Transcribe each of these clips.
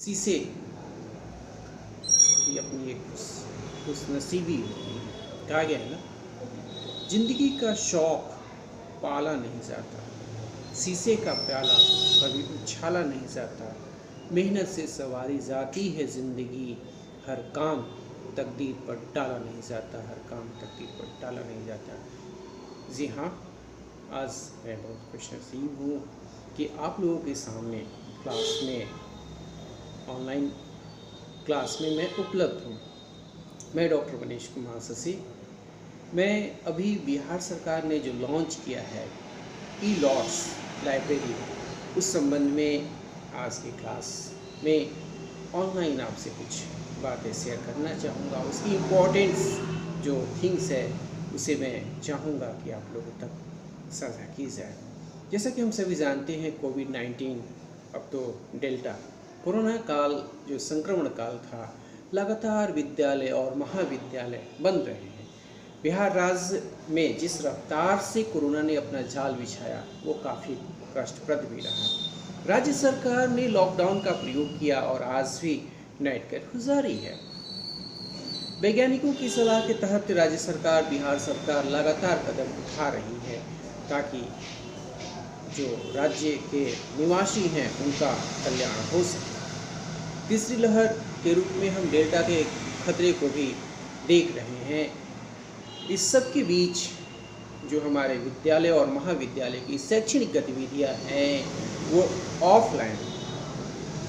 शीशे की अपनी एक खुशनसीबी होती है। कहा गया है ना, जिंदगी का शौक पाला नहीं जाता, शीशे का प्याला कभी उछाला नहीं जाता, मेहनत से सवारी जाती है जिंदगी, हर काम तकदीर पर डाला नहीं जाता, हर काम तकदीर पर डाला नहीं जाता। जी हाँ, आज मैं बहुत खुशनसीब हूँ कि आप लोगों के सामने क्लास में, ऑनलाइन क्लास में मैं उपलब्ध हूँ। मैं डॉक्टर मनीष कुमार शशि। मैं अभी बिहार सरकार ने जो लॉन्च किया है ई लॉट्स लाइब्रेरी, उस संबंध में आज की क्लास में ऑनलाइन आपसे कुछ बातें शेयर करना चाहूँगा। उसकी इम्पोर्टेंस जो थिंग्स है उसे मैं चाहूँगा कि आप लोगों तक साझा की जाए। जैसा कि हम सभी जानते हैं, कोविड-19 अब तो डेल्टा कोरोना काल जो संक्रमण काल था, लगातार विद्यालय और महाविद्यालय बंद रहे हैं। बिहार राज्य में जिस रफ्तार से कोरोना ने अपना जाल बिछाया वो काफ़ी कष्टप्रद भी रहा। राज्य सरकार ने लॉकडाउन का प्रयोग किया और आज भी नाइट कर्फ्यू जारी है। वैज्ञानिकों की सलाह के तहत राज्य सरकार, बिहार सरकार लगातार कदम उठा रही है ताकि जो राज्य के निवासी हैं उनका कल्याण हो सके। तीसरी लहर के रूप में हम डेल्टा के खतरे को भी देख रहे हैं। इस सब के बीच जो हमारे विद्यालय और महाविद्यालय की शैक्षणिक गतिविधियां हैं वो ऑफलाइन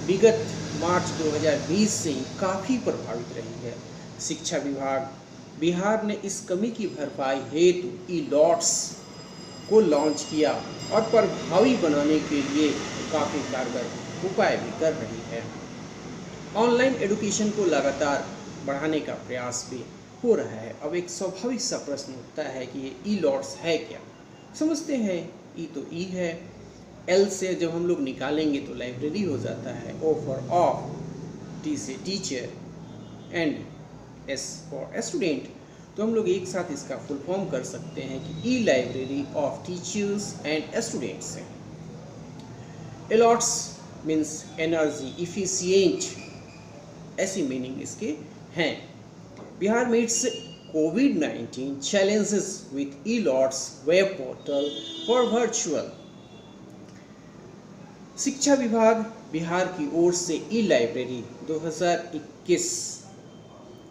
विगत मार्च 2020 से ही काफ़ी प्रभावित रही है। शिक्षा विभाग बिहार ने इस कमी की भरपाई हेतु ई लॉट्स को लॉन्च किया और प्रभावी बनाने के लिए काफ़ी कारगर उपाय भी कर रही है। ऑनलाइन एजुकेशन को लगातार बढ़ाने का प्रयास भी हो रहा है। अब एक स्वाभाविक सा प्रश्न उठता है कि ये ई लॉट्स है क्या। समझते हैं, ई तो ई है, एल से जब हम लोग निकालेंगे तो लाइब्रेरी हो जाता है, ओ फॉर ऑफ, टी से teacher and S for student. तो हम लोग एक साथ इसका फुल फॉर्म कर सकते हैं कि ई library of teachers and students है। एलॉट्स मीन्स एनर्जी इफिशिएंट, ऐसी मीनिंग इसके हैं। Bihar meets covid challenges with e-lots web portal for virtual। शिक्षा विभाग बिहार की ओर से ई लाइब्रेरी 2021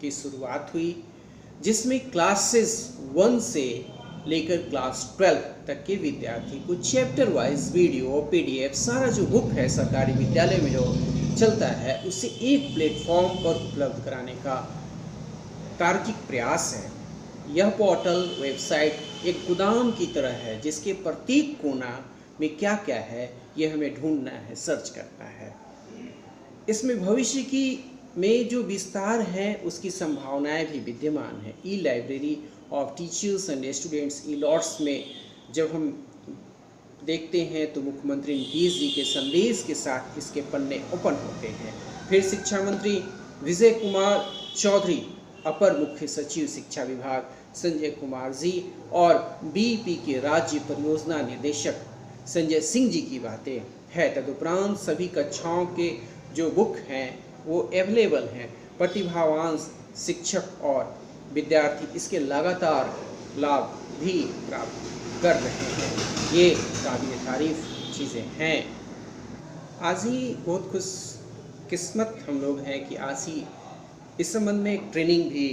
की शुरुआत हुई, जिसमें क्लासेस 1 से लेकर क्लास 12 तक के विद्यार्थी को चैप्टर वाइज वीडियो, पीडीएफ, सारा जो बुक है सरकारी विद्यालय में जो चलता है उसे एक प्लेटफॉर्म पर उपलब्ध कराने का तार्किक प्रयास है। यह पोर्टल वेबसाइट एक गोदाम की तरह है जिसके प्रत्येक कोना में क्या क्या है यह हमें ढूंढना है, सर्च करना है। इसमें भविष्य की में जो विस्तार है उसकी संभावनाएं भी विद्यमान है। ई library of teachers and students E lots में जब हम देखते हैं तो मुख्यमंत्री नीतीश जी के संदेश के साथ इसके पन्ने ओपन होते हैं। फिर शिक्षा मंत्री विजय कुमार चौधरी, अपर मुख्य सचिव शिक्षा विभाग संजय कुमार जी और बीपी के राज्य परियोजना निदेशक संजय सिंह जी की बातें है। तदुपरांत सभी कक्षाओं के जो बुक हैं वो अवेलेबल हैं। प्रतिभावान शिक्षक और विद्यार्थी इसके लगातार लाभ भी प्राप्त कर रहे हैं। ये काबिल तारीफ चीज़ें हैं। आज ही बहुत खुश किस्मत हम लोग हैं कि आज ही इस संबंध में एक ट्रेनिंग भी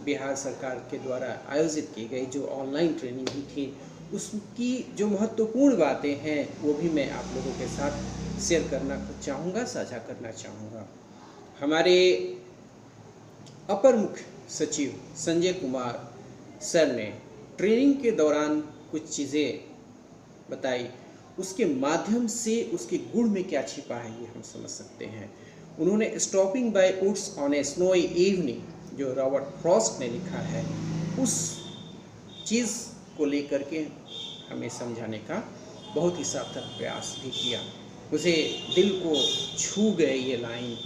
बिहार सरकार के द्वारा आयोजित की गई, जो ऑनलाइन ट्रेनिंग भी थी। उसकी जो महत्वपूर्ण बातें हैं वो भी मैं आप लोगों के साथ शेयर करना चाहूँगा, साझा करना चाहूँगा। हमारे अपर मुख्य सचिव संजय कुमार सर ने ट्रेनिंग के दौरान कुछ चीज़ें बताई, उसके माध्यम से उसके गुण में क्या छिपा है ये हम समझ सकते हैं। उन्होंने Stopping by Woods on a Snowy Evening जो रॉबर्ट फ्रॉस्ट ने लिखा है, उस चीज़ को लेकर के हमें समझाने का बहुत ही सार्थक प्रयास भी किया। मुझे दिल को छू गए ये लाइन।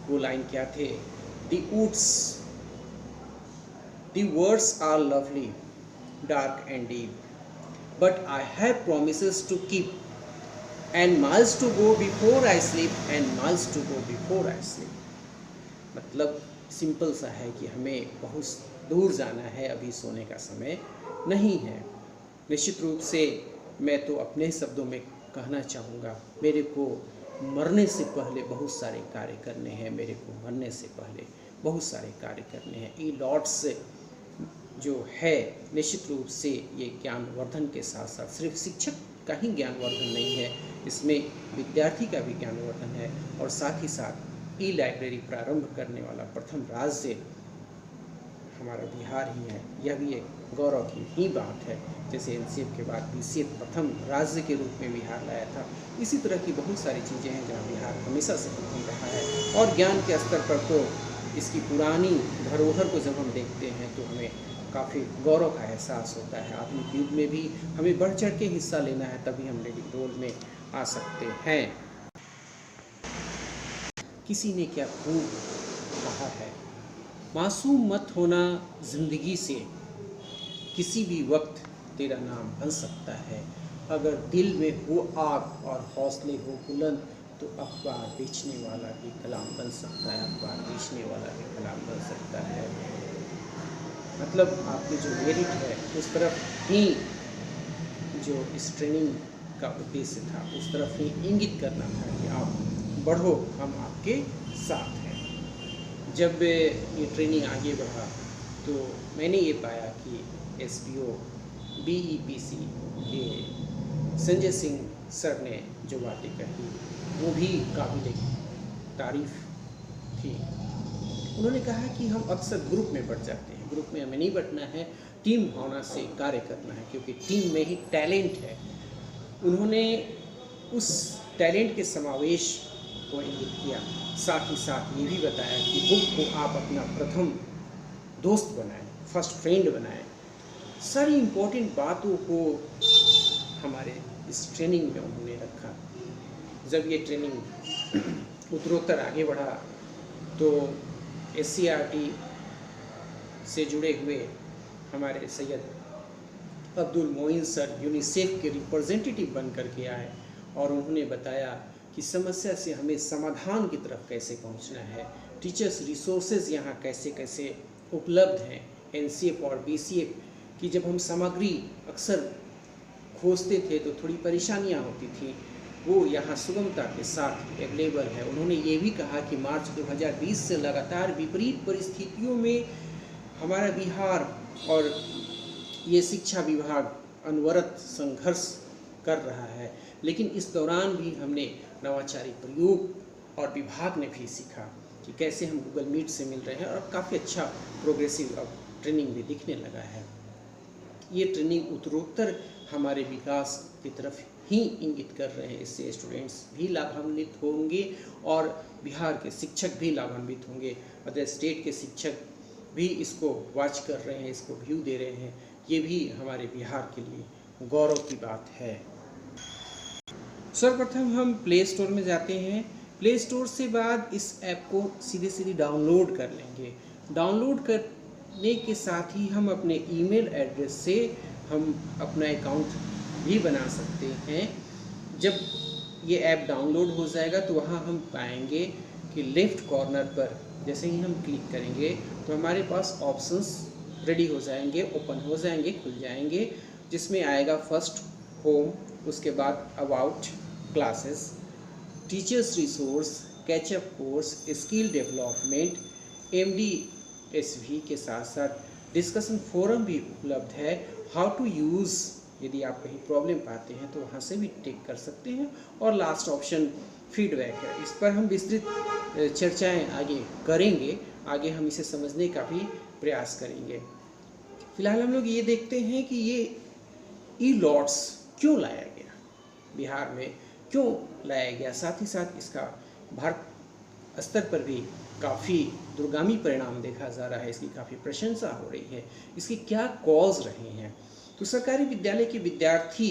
वो लाइन क्या थे? The woods, the words are lovely, dark and deep, but I have promises to keep. and miles to go before I sleep, and miles to go before I sleep. मतलब simple सा है कि हमें बहुत दूर जाना है, अभी सोने का समय नहीं है। निश्चित रूप से मैं तो अपने शब्दों में कहना चाहूँगा, मेरे को मरने से पहले बहुत सारे कार्य करने हैं, मेरे को मरने से पहले बहुत सारे कार्य करने हैं। ई लॉट्स जो है निश्चित रूप से ये ज्ञानवर्धन के साथ साथ सिर्फ शिक्षक का ही ज्ञानवर्धन नहीं है, इसमें विद्यार्थी का भी ज्ञानवर्धन है। और साथ ही साथ ई लाइब्रेरी प्रारंभ करने वाला प्रथम राज्य हमारा बिहार ही है। यह भी एक गौरव की ही बात है। जैसे एनसीएफ के बाद बीसीएफ प्रथम राज्य के रूप में बिहार लाया था, इसी तरह की बहुत सारी चीज़ें हैं जहाँ बिहार हमेशा से प्रथम रहा है। और ज्ञान के स्तर पर तो इसकी पुरानी धरोहर को जब हम देखते हैं तो हमें काफ़ी गौरव का एहसास होता है। आधुनिक युग में भी हमें बढ़ चढ़ के हिस्सा लेना है, तभी हम लीडिंग रोल में आ सकते हैं। किसी ने क्या खूब कहा है, मासूम मत होना जिंदगी से, किसी भी वक्त तेरा नाम बन सकता है। अगर दिल में हो आग और हौसले हो बुलंद, तो अखबार बेचने वाला भी कलाम बन सकता है, अखबार बेचने वाला भी कलाम बन सकता है। मतलब आपकी जो मेरिट है उस तरफ ही, जो इस ट्रेनिंग का उद्देश्य था उस तरफ ही इंगित करना था कि आप बढ़ो, हम आपके साथ हैं। जब ये ट्रेनिंग आगे बढ़ा तो मैंने ये पाया कि एसपीओ बीईपीसी के संजय सिंह सर ने जो बातें कही वो भी काबिल तारीफ थी। उन्होंने कहा कि हम अक्सर ग्रुप में बढ़ जाते हैं, ग्रुप में हमें नहीं बढ़ना है, टीम भावना से कार्य करना है, क्योंकि टीम में ही टैलेंट है। उन्होंने उस टैलेंट के समावेश को इंगित किया, साथ ही साथ ये भी बताया कि बुक को आप अपना प्रथम दोस्त बनाएं, फर्स्ट फ्रेंड बनाएं। सारी इम्पोर्टेंट बातों को हमारे इस ट्रेनिंग में उन्होंने रखा। जब ये ट्रेनिंग उत्तरोत्तर आगे बढ़ा तो SCERT से जुड़े हुए हमारे सैयद अब्दुल मोइन सर यूनिसेफ के रिप्रेजेंटेटिव बन करके आए और उन्होंने बताया कि समस्या से हमें समाधान की तरफ कैसे पहुंचना है, टीचर्स रिसोर्सेज यहाँ कैसे कैसे उपलब्ध हैं। NCF और BCF की जब हम सामग्री अक्सर खोजते थे तो थोड़ी परेशानियाँ होती थी, वो यहाँ सुगमता के साथ अवेलेबल है। उन्होंने ये भी कहा कि मार्च 2020 से लगातार विपरीत परिस्थितियों में हमारा बिहार और ये शिक्षा विभाग अनवरत संघर्ष कर रहा है, लेकिन इस दौरान भी हमने नवाचारी प्रयोग और विभाग ने भी सीखा कि कैसे हम गूगल मीट से मिल रहे हैं और काफ़ी अच्छा प्रोग्रेसिव अब ट्रेनिंग भी दिखने लगा है। ये ट्रेनिंग उत्तरोत्तर हमारे विकास की तरफ ही इंगित कर रहे हैं। इससे स्टूडेंट्स भी लाभान्वित होंगे और बिहार के शिक्षक भी लाभान्वित होंगे, अदर स्टेट के शिक्षक भी इसको वॉच कर रहे हैं, इसको व्यू दे रहे हैं। ये भी हमारे बिहार के लिए गौरव की बात है। सर्वप्रथम हम प्ले स्टोर में जाते हैं। प्ले स्टोर से बाद इस ऐप को सीधे डाउनलोड कर लेंगे। डाउनलोड करने के साथ ही हम अपने ईमेल एड्रेस से हम अपना अकाउंट भी बना सकते हैं। जब ये ऐप डाउनलोड हो जाएगा तो वहाँ हम पाएंगे कि लेफ़्ट कॉर्नर पर जैसे ही हम क्लिक करेंगे तो हमारे पास ऑप्शंस रेडी हो जाएंगे, ओपन हो जाएंगे, खुल जाएंगे, जिसमें आएगा फर्स्ट होम, उसके बाद about classes, teachers resource, catch up course, skill development, MDSV के साथ साथ डिस्कशन फोरम भी उपलब्ध है। हाउ टू यूज़, यदि आप कहीं प्रॉब्लम पाते हैं तो वहाँ से भी टेक कर सकते हैं। और लास्ट ऑप्शन फीडबैक है। इस पर हम विस्तृत चर्चाएं आगे करेंगे, आगे हम इसे समझने का भी प्रयास करेंगे। फिलहाल हम लोग ये देखते हैं कि ये ई-लॉट्स क्यों लाया गया, बिहार में क्यों लाया गया, साथ ही साथ इसका भारत स्तर पर भी काफ़ी दूरगामी परिणाम देखा जा रहा है, इसकी काफ़ी प्रशंसा हो रही है। इसके क्या कॉज रहे हैं? तो सरकारी विद्यालय के विद्यार्थी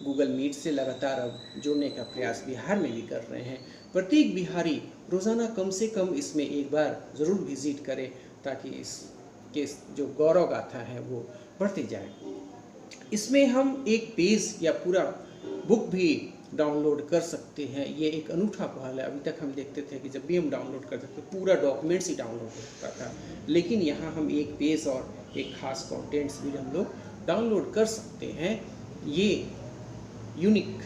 गूगल मीट से लगातार अब जुड़ने का प्रयास बिहार में भी कर रहे हैं। प्रत्येक बिहारी रोज़ाना कम से कम इसमें एक बार ज़रूर विजिट करे, ताकि इसके जो गौरव गाथा है वो बढ़ते जाए। इसमें हम एक पेज या पूरा बुक भी डाउनलोड कर सकते हैं। ये एक अनूठा पहल है। अभी तक हम देखते थे कि जब भी हम डाउनलोड करते थे पूरा डॉक्यूमेंट्स ही डाउनलोड होता था, लेकिन यहाँ हम एक पेज और एक खास कंटेंट्स भी हम लोग डाउनलोड कर सकते हैं। ये यूनिक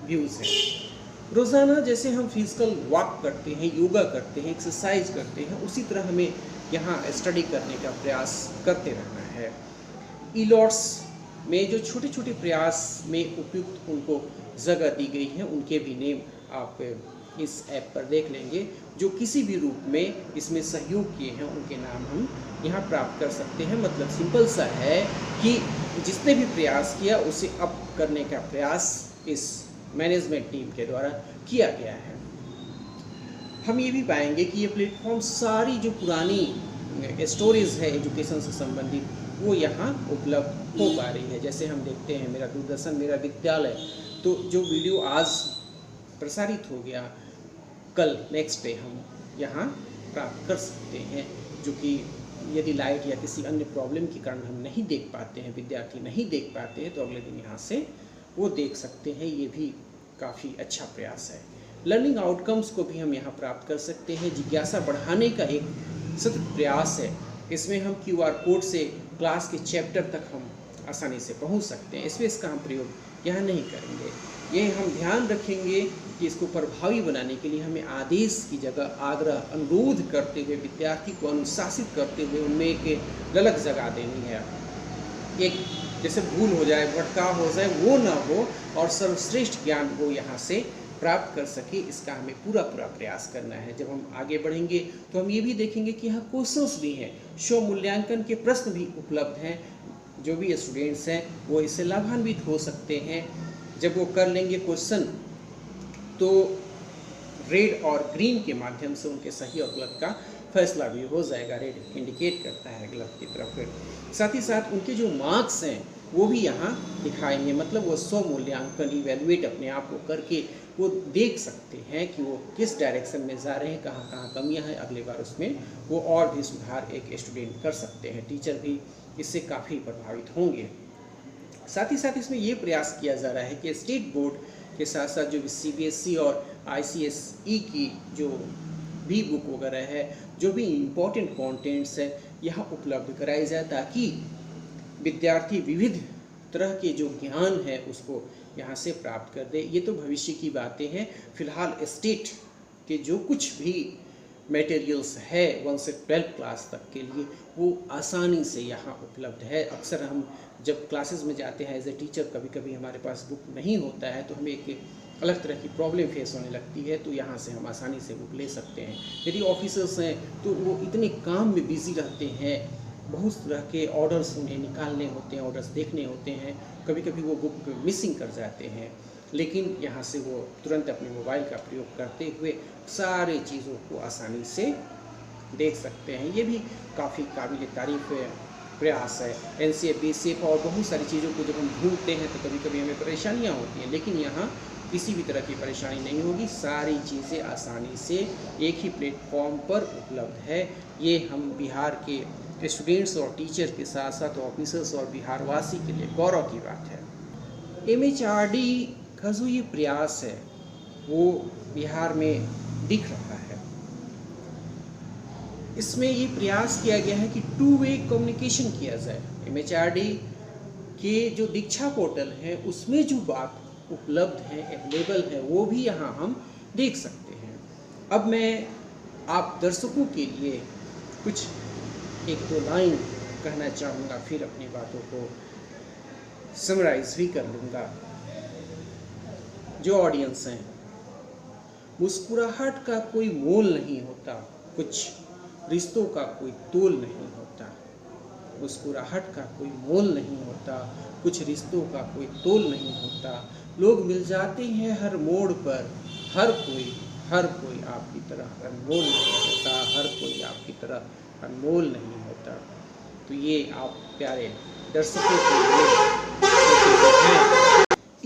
व्यूज़ हैं। रोज़ाना जैसे हम फिजिकल वॉक करते हैं, योगा करते हैं, एक्सरसाइज करते हैं, उसी तरह हमें यहाँ स्टडी करने का प्रयास करते रहना है। ईलॉट्स में जो छोटे छोटे प्रयास में उपयुक्त उनको जगह दी गई है, उनके भी नेम आप इस ऐप पर देख लेंगे। जो किसी भी रूप में इसमें सहयोग किए हैं उनके नाम हम यहाँ प्राप्त कर सकते हैं। मतलब सिंपल सा है कि जिसने भी प्रयास किया उसे अप करने का प्रयास इस मैनेजमेंट टीम के द्वारा किया गया है। हम ये भी पाएंगे कि ये प्लेटफॉर्म सारी जो पुरानी स्टोरीज है एजुकेशन से संबंधित वो यहाँ उपलब्ध हो पा रही है। जैसे हम देखते हैं मेरा दूरदर्शन मेरा विद्यालय, तो जो वीडियो आज प्रसारित हो गया, कल नेक्स्ट डे हम यहाँ प्राप्त कर सकते हैं। जो कि यदि लाइट या किसी अन्य प्रॉब्लम के कारण हम नहीं देख पाते हैं, विद्यार्थी नहीं देख पाते हैं, तो अगले दिन यहाँ से वो देख सकते हैं। ये भी काफ़ी अच्छा प्रयास है। लर्निंग आउटकम्स को भी हम यहाँ प्राप्त कर सकते हैं। जिज्ञासा बढ़ाने का एक सतत प्रयास है। इसमें हम QR कोड से क्लास के चैप्टर तक हम आसानी से पहुँच सकते हैं। इसमें इसका हम प्रयोग यहाँ नहीं करेंगे। ये हम ध्यान रखेंगे कि इसको प्रभावी बनाने के लिए हमें आदेश की जगह आग्रह, अनुरोध करते हुए, विद्यार्थी को अनुशासित करते हुए उनमें एक ललक जगा देनी है। एक जैसे भूल हो जाए, भटकाव हो जाए, वो ना हो और सर्वश्रेष्ठ ज्ञान वो यहाँ से प्राप्त कर सके, इसका हमें पूरा प्रयास करना है। जब हम आगे बढ़ेंगे तो हम ये भी देखेंगे कि यहाँ क्वेश्चंस भी हैं, स्व मूल्यांकन के प्रश्न भी उपलब्ध हैं। जो भी स्टूडेंट्स हैं वो इससे लाभान्वित हो सकते हैं। जब वो कर लेंगे क्वेश्चन तो रेड और ग्रीन के माध्यम से उनके सही और गलत का फैसला भी हो जाएगा। रेड इंडिकेट करता है गलत की तरफ। साथ ही साथ उनके जो मार्क्स हैं वो भी यहाँ दिखाएंगे। मतलब वो स्व मूल्यांकन इवेलुएट अपने आप को करके वो देख सकते हैं कि वो किस डायरेक्शन में जा रहे हैं, कहाँ कहाँ कमियाँ हैं। अगले बार उसमें वो और भी सुधार एक स्टूडेंट कर सकते हैं। टीचर भी इससे काफ़ी प्रभावित होंगे। साथ ही साथ इसमें ये प्रयास किया जा रहा है कि स्टेट बोर्ड के साथ साथ जो CBSE और ICSE की जो भी बुक वगैरह है, जो भी इम्पोर्टेंट कंटेंट्स है, यहाँ उपलब्ध कराई जाए ताकि विद्यार्थी विविध तरह के जो ज्ञान है उसको यहाँ से प्राप्त कर दे। ये तो भविष्य की बातें हैं। फिलहाल स्टेट के जो कुछ भी मटेरियल्स है 1 से 12 क्लास तक के लिए वो आसानी से यहाँ उपलब्ध है। अक्सर हम जब क्लासेस में जाते हैं एज ए टीचर, कभी कभी हमारे पास बुक नहीं होता है तो हमें एक अलग तरह की प्रॉब्लम फेस होने लगती है, तो यहाँ से हम आसानी से बुक ले सकते हैं। यदि ऑफिसर्स हैं तो वो इतने काम में बिजी रहते हैं, बहुत तरह के ऑर्डर्स उन्हें निकालने होते हैं, ऑर्डर्स देखने होते हैं, कभी कभी वो बुक मिसिंग कर जाते हैं, लेकिन यहाँ से वो तुरंत अपने मोबाइल का प्रयोग करते हुए सारे चीज़ों को आसानी से देख सकते हैं। ये भी काफ़ी काबिल तारीफ़ प्रयास है। NCF, BCF और बहुत सारी चीज़ों को जब हम ढूंढते हैं तो कभी कभी हमें परेशानियाँ होती हैं, लेकिन यहाँ किसी भी तरह की परेशानी नहीं होगी। सारी चीज़ें आसानी से एक ही प्लेटफॉर्म पर उपलब्ध है। ये हम बिहार के स्टूडेंट्स और टीचर के साथ साथ ऑफिसर्स और बिहारवासी के लिए गौरव की बात है। MHRD का जो ये प्रयास है वो बिहार में दिख रहा है। इसमें ये प्रयास किया गया है कि 2-वे कम्युनिकेशन किया जाए। MHRD के जो दीक्षा पोर्टल है उसमें जो बात उपलब्ध है, अवेलेबल है, वो भी यहाँ हम देख सकते हैं। अब मैं आप दर्शकों के लिए कुछ 1-2 लाइन कहना चाहूँगा, फिर अपनी बातों को समराइज भी कर लूँगा। जो ऑडियंस हैं, मुस्कुराहट का कोई मोल नहीं होता, कुछ रिश्तों का कोई तोल नहीं होता। मुस्कुराहट का कोई मोल नहीं होता, कुछ रिश्तों का कोई तोल नहीं होता। लोग मिल जाते हैं हर मोड़ पर, हर कोई आपकी तरह अनमोल नहीं होता, हर कोई आपकी तरह अनमोल नहीं होता। तो ये आप प्यारे दर्शकों के लिए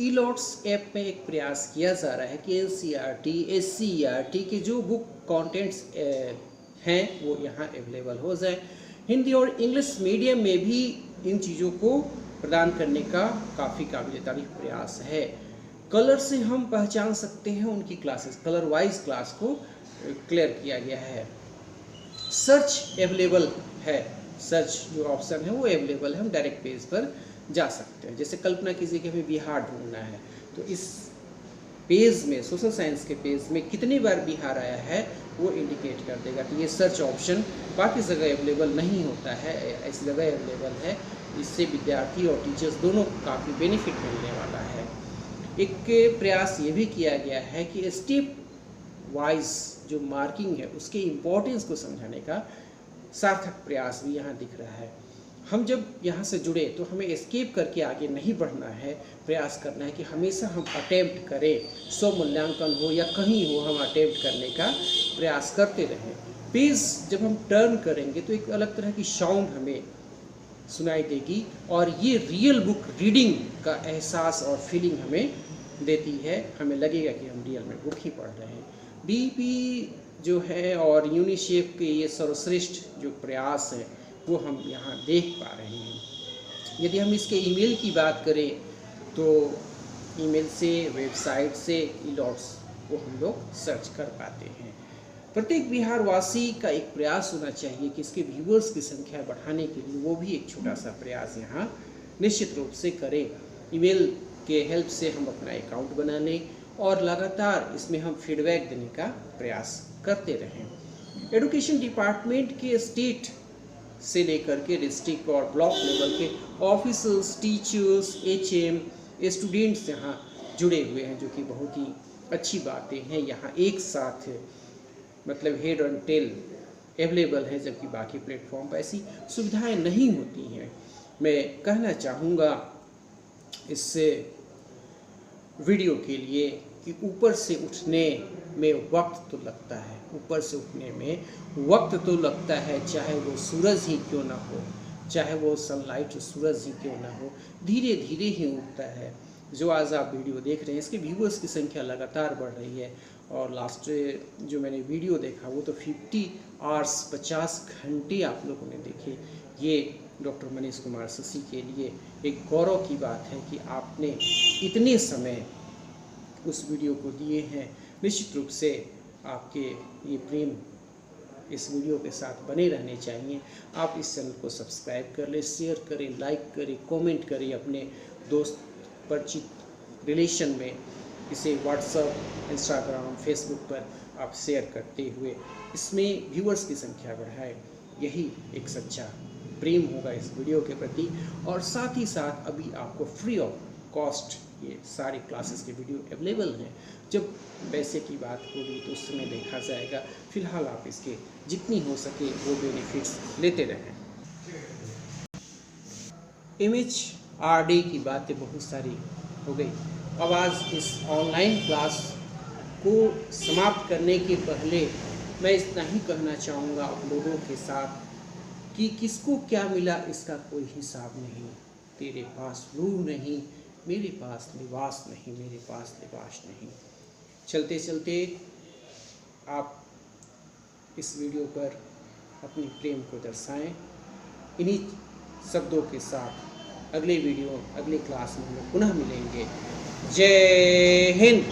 ईलॉट्स ऐप में एक प्रयास किया जा रहा है कि NCERT, SCERT के जो बुक कंटेंट्स हैं वो यहाँ अवेलेबल हो जाए। हिंदी और इंग्लिश मीडियम में भी इन चीज़ों को प्रदान करने का काफ़ी काबिल तारीफ प्रयास है। कलर से हम पहचान सकते हैं उनकी क्लासेस, कलर वाइज क्लास को क्लियर किया गया है। सर्च अवेलेबल है, सर्च जो ऑप्शन है वो अवेलेबल है, हम डायरेक्ट पेज पर जा सकते हैं। जैसे कल्पना कीजिए कि हमें बिहार ढूंढना है, तो इस पेज में, सोशल साइंस के पेज में कितनी बार बिहार आया है वो इंडिकेट कर देगा। तो ये सर्च ऑप्शन बाकी जगह अवेलेबल नहीं होता है, ऐसी जगह अवेलेबल है। इससे विद्यार्थी और टीचर्स दोनों को काफ़ी बेनिफिट मिलने वाला है। एक प्रयास ये भी किया गया है कि स्टेप वाइज जो मार्किंग है उसके इम्पोर्टेंस को समझाने का सार्थक प्रयास भी यहाँ दिख रहा है। हम जब यहाँ से जुड़े तो हमें एस्केप करके आगे नहीं बढ़ना है, प्रयास करना है कि हमेशा हम अटेम्प्ट करें, स्व मूल्यांकन हो या कहीं हो, हम अटेम्प्ट करने का प्रयास करते रहें। पेज जब हम टर्न करेंगे तो एक अलग तरह की साउंड हमें सुनाई देगी और ये रियल बुक रीडिंग का एहसास और फीलिंग हमें देती है। हमें लगेगा कि हम रियल में बुक ही पढ़ रहे हैं। DP जो है और यूनिसेफ के ये सर्वश्रेष्ठ जो प्रयास है वो हम यहाँ देख पा रहे हैं। यदि हम इसके ईमेल की बात करें तो ईमेल से, वेबसाइट से ई-लॉट्स को हम लोग सर्च कर पाते हैं। प्रत्येक बिहारवासी का एक प्रयास होना चाहिए कि इसके व्यूअर्स की संख्या बढ़ाने के लिए वो भी एक छोटा सा प्रयास यहाँ निश्चित रूप से करें। ईमेल के हेल्प से हम अपना अकाउंट बना लें और लगातार इसमें हम फीडबैक देने का प्रयास करते रहें। एजुकेशन डिपार्टमेंट के स्टेट से लेकर के डिस्ट्रिक्ट और ब्लॉक लेवल के ऑफिसर्स, टीचर्स, HM, स्टूडेंट्स यहाँ जुड़े हुए हैं, जो कि बहुत ही अच्छी बातें हैं। यहाँ एक साथ मतलब हेड एंड टेल अवेलेबल है, जबकि बाकी प्लेटफॉर्म पर ऐसी सुविधाएं नहीं होती हैं। मैं कहना चाहूँगा इससे वीडियो के लिए कि ऊपर से उठने में वक्त तो लगता है, ऊपर से उठने में वक्त तो लगता है, चाहे वो सूरज ही क्यों ना हो, चाहे वो सनलाइट सूरज ही क्यों ना हो, धीरे धीरे ही उठता है। जो आज आप वीडियो देख रहे हैं इसके व्यूअर्स की संख्या लगातार बढ़ रही है और लास्ट जो मैंने वीडियो देखा वो तो 50 आवर्स 50 घंटे आप लोगों ने देखे। ये डॉक्टर मनीष कुमार शशि के लिए एक गौरव की बात है कि आपने इतने समय उस वीडियो को दिए हैं। निश्चित रूप से आपके ये प्रेम इस वीडियो के साथ बने रहने चाहिए। आप इस चैनल को सब्सक्राइब कर लें, शेयर करें, लाइक करें, कमेंट करें, अपने दोस्त परिचित रिलेशन में इसे व्हाट्सएप, इंस्टाग्राम, फेसबुक पर आप शेयर करते हुए इसमें व्यूअर्स की संख्या बढ़ाएं। यही एक सच्चा प्रेम होगा इस वीडियो के प्रति। और साथ ही साथ अभी आपको फ्री ऑफ कॉस्ट ये सारी क्लासेस के वीडियो अवेलेबल हैं। जब पैसे की बात होगी तो उस समय देखा जाएगा। फिलहाल आप इसके जितनी हो सके वो बेनिफिट्स लेते रहें। MHRD की बातें बहुत सारी हो गई। अब आज इस ऑनलाइन क्लास को समाप्त करने के पहले मैं इतना ही कहना चाहूँगा आप लोगों के साथ कि किसको क्या मिला इसका कोई हिसाब नहीं। तेरे पास रूह नहीं, मेरे पास लिबास नहीं, मेरे पास लिबास नहीं। चलते चलते आप इस वीडियो पर अपनी प्रेम को दर्शाएं। इन्हीं शब्दों के साथ अगले वीडियो, अगले क्लास में हम लोग पुनः मिलेंगे। जय हिंद।